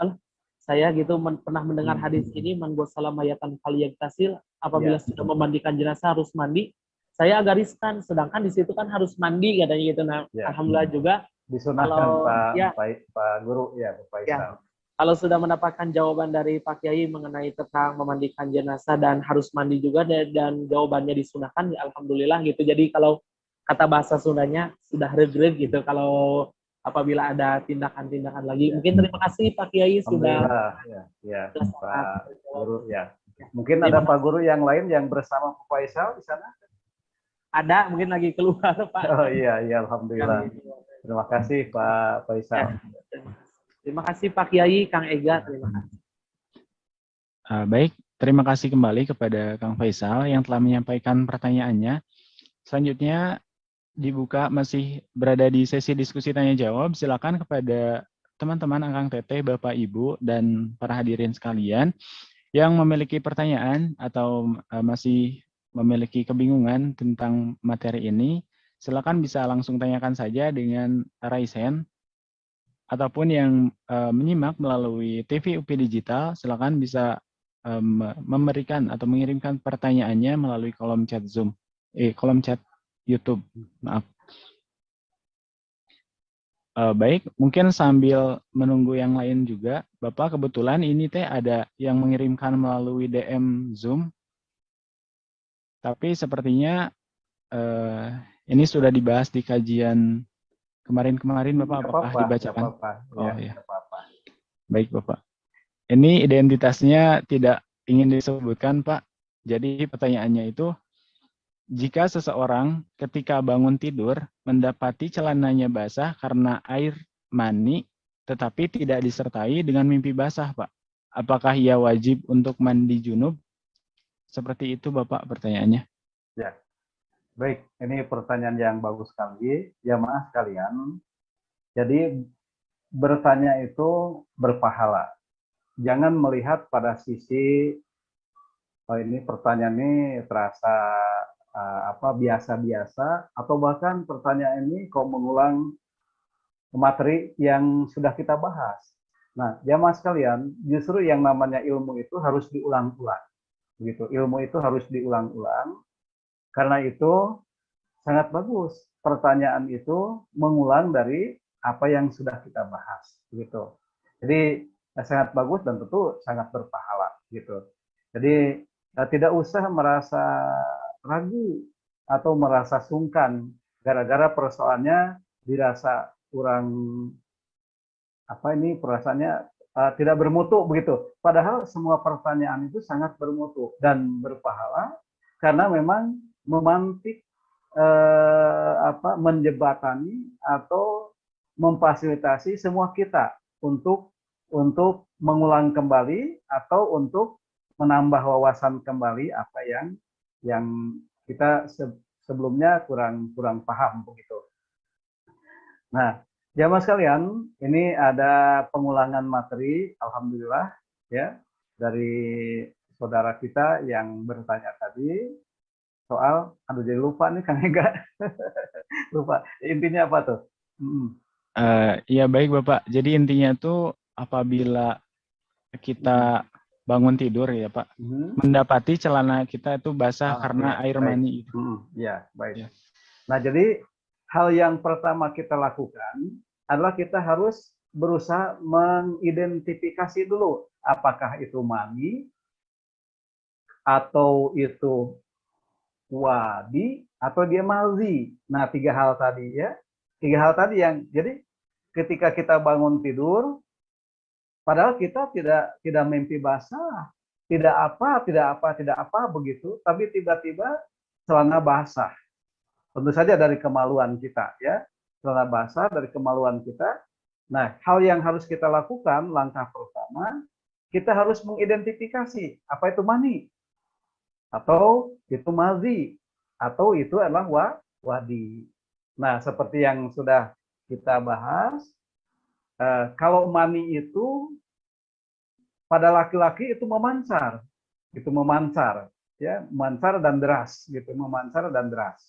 Saya gitu pernah mendengar hadis ini, man ghassala mayatan falyagtasil, apabila sudah memandikan jenazah harus mandi. Saya agak riskan, sedangkan di situ kan harus mandi katanya gitu. Nah, alhamdulillah juga disunahkan Pak Guru, ya Pak Faisal. Ya. Kalau sudah mendapatkan jawaban dari Pak Kiai mengenai tentang memandikan jenazah dan harus mandi juga, dan jawabannya disunahkan, ya alhamdulillah gitu. Jadi kalau kata bahasa Sundanya sudah regreg gitu kalau apabila ada tindakan-tindakan lagi. Mungkin terima kasih Pak Kiai sudah. Ya, Pak Guru, ya. Mungkin ada Pak Guru yang lain yang bersama Pak Faisal di sana? Ada, mungkin lagi keluar Pak. Oh iya, alhamdulillah. Terima kasih Pak Faisal. Terima kasih Pak Kiai, Kang Ega, terima kasih. Baik, terima kasih kembali kepada Kang Faisal yang telah menyampaikan pertanyaannya. Selanjutnya dibuka, masih berada di sesi diskusi tanya jawab. Silakan kepada teman-teman Akang Teteh, Bapak Ibu, dan para hadirin sekalian yang memiliki pertanyaan atau masih memiliki kebingungan tentang materi ini, silakan bisa langsung tanyakan saja dengan raise hand. Ataupun yang menyimak melalui TV UP Digital, silakan bisa memberikan atau mengirimkan pertanyaannya melalui kolom chat Zoom. kolom chat YouTube. Maaf. Baik, mungkin sambil menunggu yang lain juga, Bapak kebetulan ini teh ada yang mengirimkan melalui DM Zoom, tapi sepertinya ini sudah dibahas di kajian kemarin-kemarin, Bapak, Nggak apakah apa-apa, nggak dibacakan? apa-apa. Oh Ya, ya, nggak apa-apa. baik Bapak. Ini identitasnya tidak ingin disebutkan, Pak. Jadi pertanyaannya itu, jika seseorang ketika bangun tidur mendapati celananya basah karena air mani, tetapi tidak disertai dengan mimpi basah, Pak. Apakah ia wajib untuk mandi junub? Seperti itu, Bapak, pertanyaannya. Ya, baik. Ini pertanyaan yang bagus sekali. Ya, maaf sekalian. Jadi bertanya itu berpahala. Jangan melihat pada sisi oh ini pertanyaan ini terasa biasa-biasa atau bahkan pertanyaan ini kok mengulang materi yang sudah kita bahas. Nah, jamaah sekalian, justru yang namanya ilmu itu harus diulang-ulang. Begitu. Ilmu itu harus diulang-ulang. Karena itu sangat bagus. Pertanyaan itu mengulang dari apa yang sudah kita bahas. Begitu. Jadi sangat bagus dan tentu sangat berpahala. Gitu. Jadi tidak usah merasa ragu atau merasa sungkan gara-gara persoalannya dirasa kurang perasaannya tidak bermutu begitu. Padahal semua pertanyaan itu sangat bermutu dan berpahala karena memang memantik menjebatani atau memfasilitasi semua kita untuk mengulang kembali atau untuk menambah wawasan kembali apa yang kita sebelumnya kurang paham begitu. Nah, jamaah sekalian, ini ada pengulangan materi, alhamdulillah ya, dari saudara kita yang bertanya tadi soal, jadi lupa nih Kang Ega, lupa. Intinya apa tuh? Iya baik Bapak. Jadi intinya tuh apabila kita bangun tidur ya Pak, mendapati celana kita itu basah karena ya, air baik. mani itu. Ya, baik. Ya. Nah, jadi hal yang pertama kita lakukan adalah kita harus berusaha mengidentifikasi dulu apakah itu mani atau itu wadi atau dia malzi. Nah, tiga hal tadi ya. Tiga hal tadi yang jadi ketika kita bangun tidur padahal kita tidak mimpi basah, tidak apa begitu, tapi tiba-tiba celana basah. Tentu saja dari kemaluan kita ya. Celana basah dari kemaluan kita. Nah, hal yang harus kita lakukan langkah pertama, kita harus mengidentifikasi apa itu mani atau itu mazi atau itu adalah wadi. Nah, seperti yang sudah kita bahas, kalau mani itu pada laki-laki itu memancar ya, memancar dan deras gitu, memancar dan deras.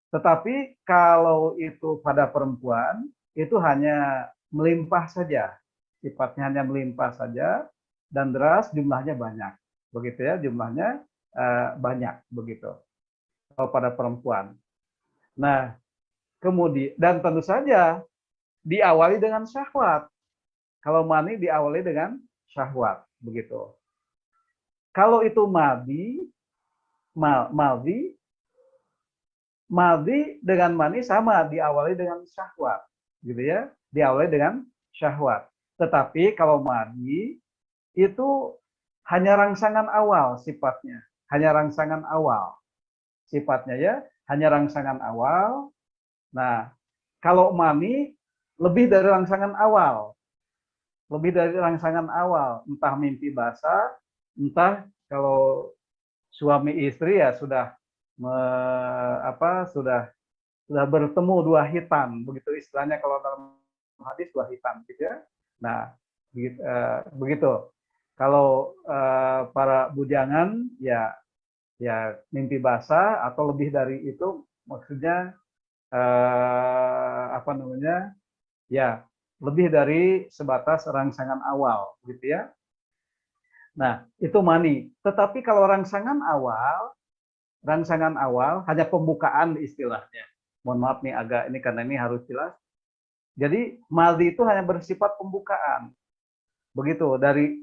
Tetapi kalau itu pada perempuan itu hanya melimpah saja, sifatnya hanya melimpah saja dan deras, jumlahnya banyak, begitu ya, jumlahnya banyak begitu kalau pada perempuan. Nah, kemudian dan tentu saja diawali dengan syahwat. Kalau mani diawali dengan syahwat begitu. Kalau itu maldi dengan mani sama diawali dengan syahwat, gitu ya, diawali dengan syahwat. Tetapi kalau mani itu hanya rangsangan awal sifatnya, hanya rangsangan awal sifatnya ya, hanya rangsangan awal. Nah, kalau mani lebih dari rangsangan awal, entah mimpi basah, entah kalau suami istri ya sudah sudah bertemu dua hitam, begitu istilahnya kalau dalam hadis dua hitam gitu ya. Nah, begitu. Kalau para bujangan ya mimpi basah atau lebih dari itu, maksudnya ya lebih dari sebatas rangsangan awal gitu ya. Nah, itu mani. Tetapi kalau rangsangan awal rangsangan awal, hanya pembukaan istilahnya. Mohon maaf nih agak ini karena ini harus jelas. Jadi madhi itu hanya bersifat pembukaan. Begitu dari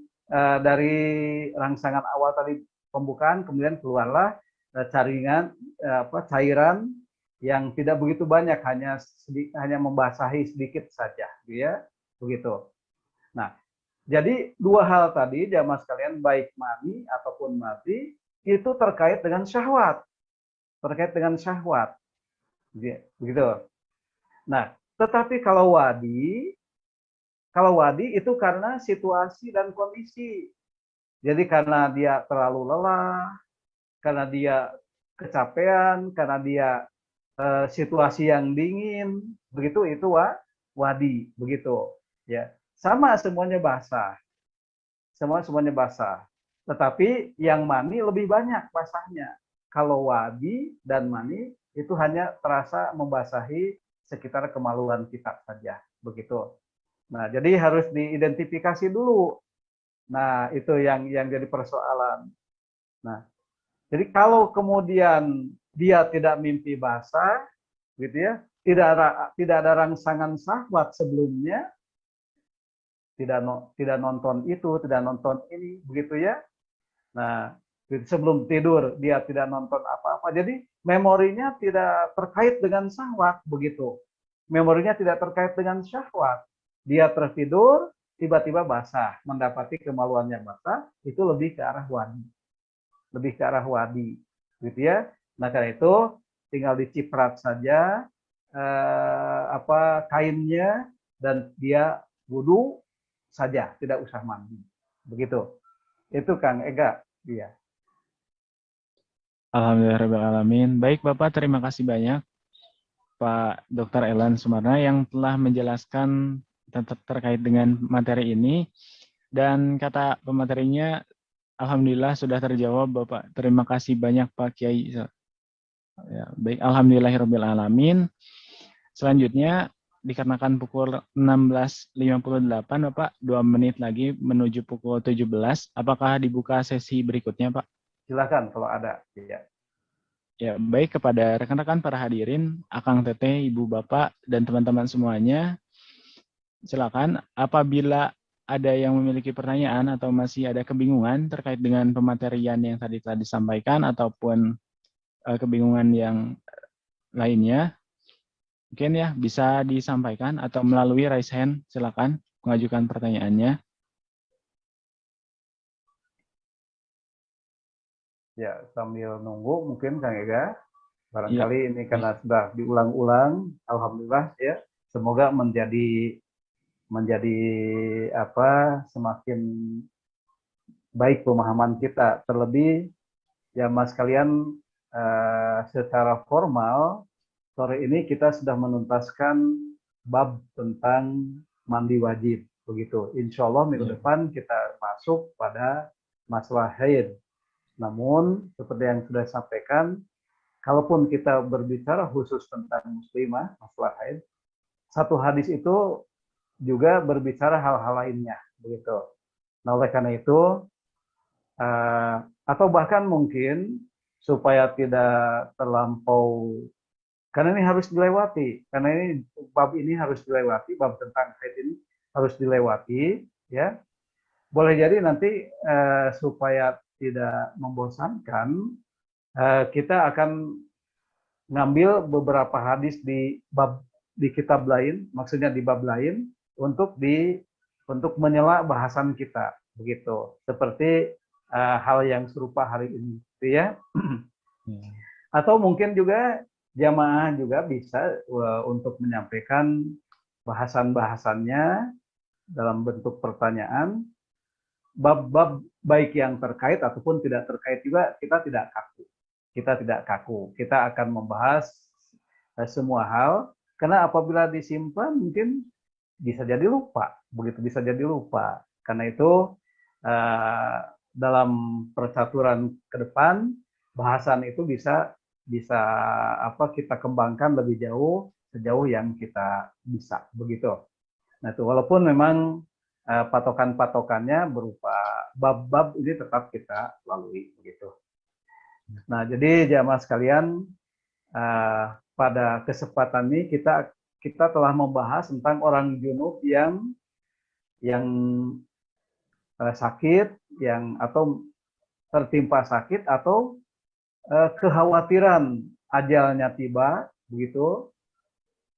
rangsangan awal tadi pembukaan, kemudian keluarlah cairan yang tidak begitu banyak, hanya membasahi sedikit saja, ya begitu. Nah, jadi dua hal tadi jamaah sekalian, baik mani ataupun madhi itu terkait dengan syahwat, begitu. Nah, tetapi kalau wadi itu karena situasi dan kondisi. Jadi karena dia terlalu lelah, karena dia kecapean, karena dia situasi yang dingin, begitu itu wadi, begitu. Ya, sama semuanya basah, semuanya basah. Tetapi yang mani lebih banyak basahnya. Kalau wadi dan mani itu hanya terasa membasahi sekitar kemaluan kita saja, begitu. Nah, jadi harus diidentifikasi dulu. Nah, itu yang jadi persoalan. Nah, jadi kalau kemudian dia tidak mimpi basah, gitu ya, tidak ada rangsangan syahwat sebelumnya, tidak nonton itu, tidak nonton ini, begitu ya. Nah, sebelum tidur dia tidak nonton apa-apa. Jadi memorinya tidak terkait dengan syahwat, begitu. Memorinya tidak terkait dengan syahwat. Dia tertidur, tiba-tiba basah, mendapati kemaluannya basah, itu lebih ke arah wadi, gitu ya. Nah, karena itu tinggal diciprat saja kainnya dan dia wudhu saja, tidak usah mandi, begitu. Itu Kang Ega, dia. Alhamdulillahirrahmanirrahim. Baik Bapak, terima kasih banyak Pak Dr. Elan Sumarna yang telah menjelaskan terkait dengan materi ini. Dan kata pematerinya, Alhamdulillah sudah terjawab Bapak. Terima kasih banyak Pak Kiai. Ya, baik, Alhamdulillahirrahmanirrahim. Selanjutnya, dikarenakan pukul 16.58 Bapak, 2 menit lagi menuju pukul 17. Apakah dibuka sesi berikutnya Pak? Silakan kalau ada. Ya. Ya, baik kepada rekan-rekan para hadirin, Akang Teteh, Ibu Bapak, dan teman-teman semuanya, silakan apabila ada yang memiliki pertanyaan atau masih ada kebingungan terkait dengan pematerian yang tadi telah disampaikan ataupun kebingungan yang lainnya, mungkin ya bisa disampaikan atau melalui raise hand, silakan mengajukan pertanyaannya. Ya, sambil nunggu mungkin Kang Ega, Ya, barangkali ini karena sudah diulang-ulang, alhamdulillah ya, semoga menjadi semakin baik pemahaman kita. Terlebih ya Mas kalian secara formal sore ini kita sudah menuntaskan bab tentang mandi wajib, begitu. Insya Allah minggu depan kita masuk pada masalah haid. Namun seperti yang sudah sampaikan, kalaupun kita berbicara khusus tentang muslimah, masalah haid, satu hadis itu juga berbicara hal-hal lainnya, begitu. Nah, oleh karena itu, atau bahkan mungkin supaya tidak terlampau, karena ini harus dilewati, karena bab ini harus dilewati, bab tentang haid ini harus dilewati, ya. Boleh jadi nanti supaya tidak membosankan, kita akan ngambil beberapa hadis di kitab lain, maksudnya di bab lain untuk menyela bahasan kita, begitu. Seperti hal yang serupa hari ini, gitu ya. Atau mungkin juga jamaah juga bisa untuk menyampaikan bahasan-bahasannya dalam bentuk pertanyaan, bab-bab baik yang terkait ataupun tidak terkait juga, kita tidak kaku. Kita akan membahas semua hal, karena apabila disimpan mungkin bisa jadi lupa, Karena itu dalam percaturan ke depan, bahasan itu bisa kita kembangkan lebih jauh, sejauh yang kita bisa, begitu. Nah, itu walaupun memang patokan-patokannya berupa bab-bab ini tetap kita lalui, begitu. Nah, jadi jamaah sekalian, pada kesempatan ini kita telah membahas tentang orang junub yang sakit, atau tertimpa sakit, atau kekhawatiran ajalnya tiba, begitu,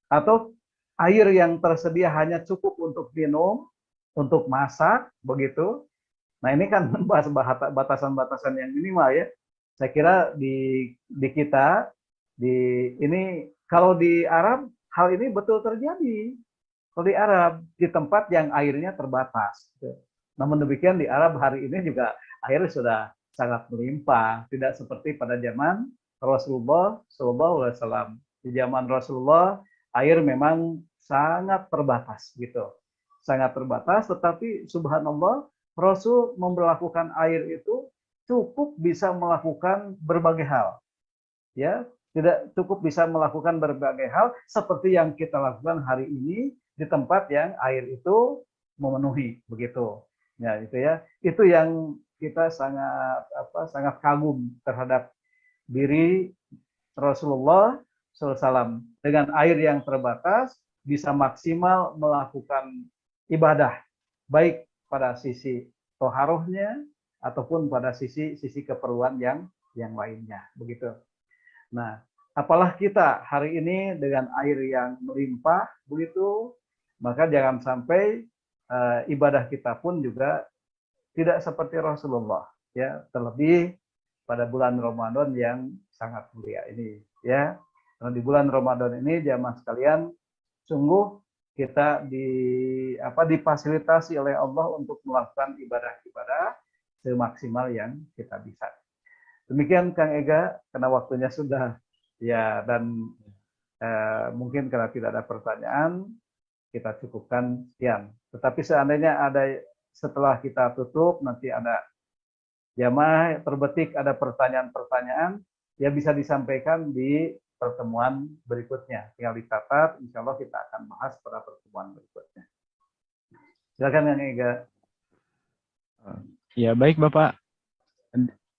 atau air yang tersedia hanya cukup untuk minum, untuk masak, begitu. Nah, ini kan batasan-batasan yang minimal ya. Saya kira di kita ini, kalau di Arab hal ini betul terjadi. Kalau di Arab, di tempat yang airnya terbatas. Namun demikian di Arab hari ini juga air sudah sangat melimpah, tidak seperti pada zaman Rasulullah SAW. Di zaman Rasulullah air memang sangat terbatas gitu, sangat terbatas. Tetapi subhanallah, Rasul memperlakukan air itu cukup bisa melakukan berbagai hal, ya, tidak cukup bisa melakukan berbagai hal seperti yang kita lakukan hari ini di tempat yang air itu memenuhi, begitu. Ya, itu ya. Itu yang kita sangat kagum terhadap diri Rasulullah SAW. Dengan air yang terbatas bisa maksimal melakukan ibadah, baik pada sisi toharohnya ataupun pada sisi keperluan yang lainnya, begitu. Nah, apalah kita hari ini dengan air yang melimpah, begitu, maka jangan sampai ibadah kita pun juga tidak seperti Rasulullah, ya, terlebih pada bulan Ramadan yang sangat mulia ini, ya. Karena di bulan Ramadan ini jamaah sekalian, sungguh kita difasilitasi oleh Allah untuk melakukan ibadah-ibadah semaksimal yang kita bisa. Demikian Kang Ega, karena waktunya sudah ya, dan mungkin karena tidak ada pertanyaan, kita cukupkan sekian. Tetapi seandainya ada, setelah kita tutup nanti ada jamaah terbetik ada pertanyaan-pertanyaan, ya bisa disampaikan di pertemuan berikutnya. Tinggal dicatat, insya Allah kita akan bahas pada pertemuan berikutnya. Silakan Kang Ega. Ya, baik Bapak.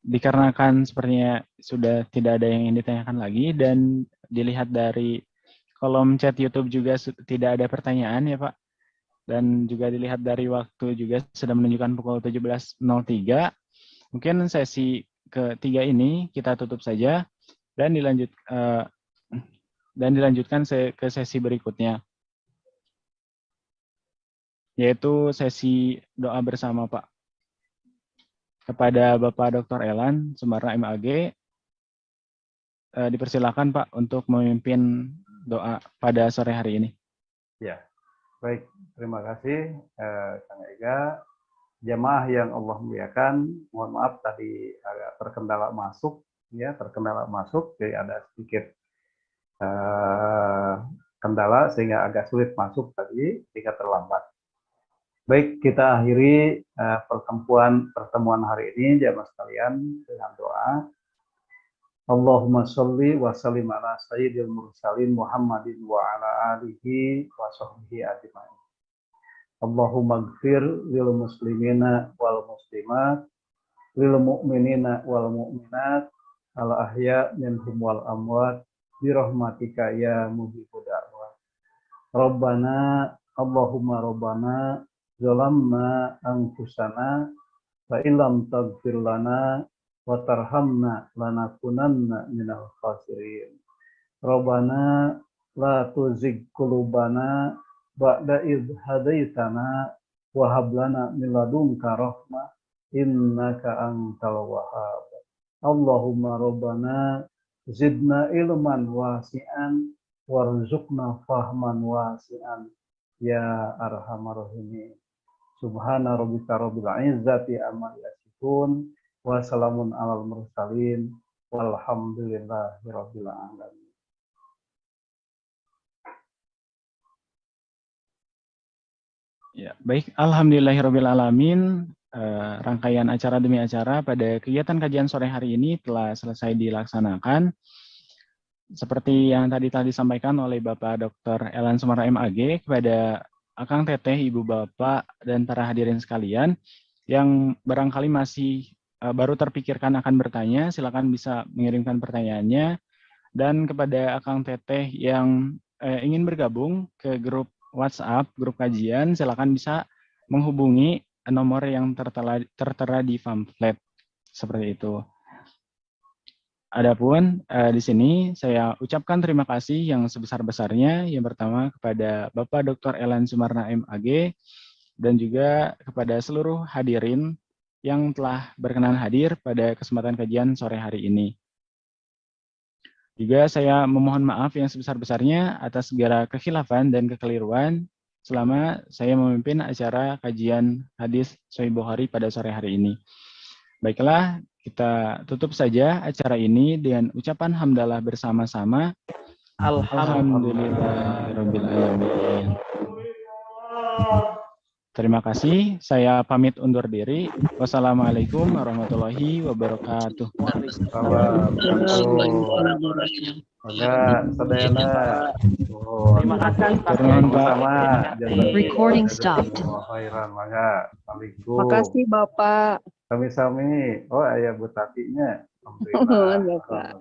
Dikarenakan sepertinya sudah tidak ada yang ingin ditanyakan lagi dan dilihat dari kolom chat YouTube juga tidak ada pertanyaan ya Pak. Dan juga dilihat dari waktu juga sudah menunjukkan pukul 17.03. Mungkin sesi ketiga ini kita tutup saja dan dilanjutkan ke sesi berikutnya, yaitu sesi doa bersama Pak. Kepada Bapak Dr. Elan Sumarna MAG, dipersilakan Pak untuk memimpin doa pada sore hari ini. Ya, baik. Terima kasih Kang Ega. Jamaah yang Allah muliakan, mohon maaf tadi agak terkendala masuk, jadi ada sedikit kendala sehingga agak sulit masuk tadi, sehingga terlambat. Baik, kita akhiri pertemuan hari ini jamaah sekalian dengan doa. Allahumma sholli wa sallim ala sayyidil mursalin Muhammadin wa ala alihi wa sahbihi ajma'in. Allahumma gfir lil muslimina wal muslimat, lil mu'minina wal mu'minat, al ahya minhum wal amwat, birahmatika ya mujibud da'wat. Rabbana, Allahumma Rabbana, zalamna anfusana, wa illam taghfir lana, wa tarhamna, lanakunanna minal khasirin. Rabbana, la tuzigh qulubana, ba'da idh hadaitana wa hab lana min ladunka rahmah innaka antal wahhab. Allahumma rabbana zidna ilman wasi'an warzuqna fahman wasi'an ya arhamar rahimin. Subhana rabbika rabbil izzati amma yasifun wa salamun alal mursalin walhamdulillahi rabbil alamin. Ya, baik. Alhamdulillahirrabbilalamin. Rangkaian acara demi acara pada kegiatan kajian sore hari ini telah selesai dilaksanakan. Seperti yang tadi disampaikan oleh Bapak Dr. Elan Sumarna MAG kepada Akang Teteh, Ibu Bapak, dan para hadirin sekalian yang barangkali masih baru terpikirkan akan bertanya, silakan bisa mengirimkan pertanyaannya. Dan kepada Akang Teteh yang ingin bergabung ke grup WhatsApp, grup kajian, silakan bisa menghubungi nomor yang tertera di pamflet. Seperti itu. Adapun di sini saya ucapkan terima kasih yang sebesar-besarnya. Yang pertama kepada Bapak Dr. Ellen Sumarna MAG dan juga kepada seluruh hadirin yang telah berkenan hadir pada kesempatan kajian sore hari ini. Juga saya memohon maaf yang sebesar-besarnya atas segala kekhilafan dan kekeliruan selama saya memimpin acara kajian hadis Sahih Bukhari pada sore hari ini. Baiklah, kita tutup saja acara ini dengan ucapan hamdalah bersama-sama. Alhamdulillahirabbil alamin. Terima kasih, saya pamit undur diri. Wassalamualaikum warahmatullahi wabarakatuh. Terima kasih Pak Turun, Kiai. Pak. Sama. Recording stopped. Makasih Bapak. Sami-sami. Oh, ayah Bu Tatinya. Bapak. Alhamdulillah.